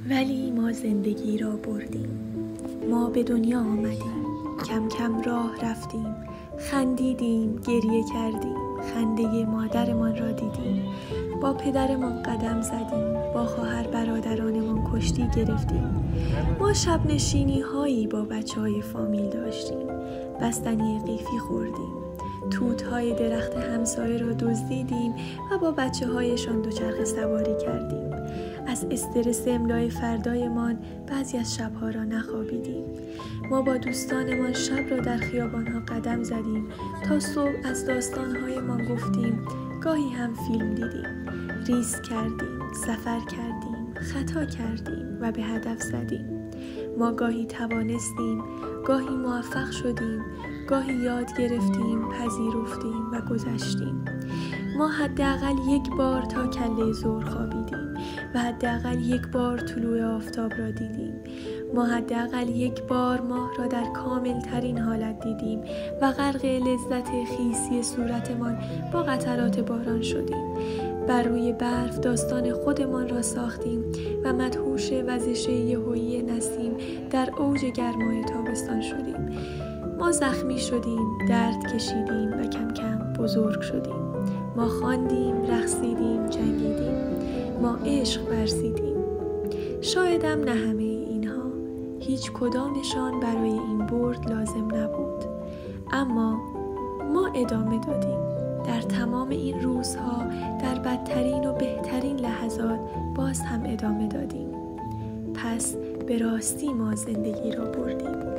ولی ما زندگی را بردیم. ما به دنیا آمدیم، کم کم راه رفتیم، خندیدیم، گریه کردیم، خنده مادرمان را دیدیم، با پدرمان قدم زدیم، با خواهر برادرانمان کشتی گرفتیم. ما شب نشینی هایی با بچه های فامیل داشتیم، بستنی قیفی خوردیم، توت های درخت همسایه را دزدیدیم و با بچه هایشان دوچرخه سواری کردیم. از استرس املای فردایمان بعضی از شبها را نخوابیدیم. ما با دوستانمان شب را در خیابانها قدم زدیم تا صبح از داستانهایمان گفتیم، گاهی هم فیلم دیدیم، ریسک کردیم، سفر کردیم، خطا کردیم و به هدف زدیم. ما گاهی توانستیم، گاهی موفق شدیم، گاهی یاد گرفتیم، پذیرفتیم و گذشتیم. ما حداقل یک بار تا کله ظهر خوابیدیم و حداقل یک بار طلوع آفتاب را دیدیم. ما حداقل یک بار ماه را در کامل ترین حالت دیدیم و غرق لذت خیسی صورتمان با قطرات باران شدیم. بر روی برف داستان خودمان را ساختیم و مدهوش وزش یهویی نسیم در اوج گرمای تابستان شدیم. ما زخمی شدیم، درد کشیدیم و کم کم بزرگ شدیم. ما خواندیم، رقصیدیم، جنگیدیم. ما عشق ورزیدیم. شایدم نه همه اینها، هیچ کدامشان برای این برد لازم نبود. اما ما ادامه دادیم. در تمام این روزها، در بدترین و بهترین لحظات باز هم ادامه دادیم. پس به راستی ما زندگی را بردیم.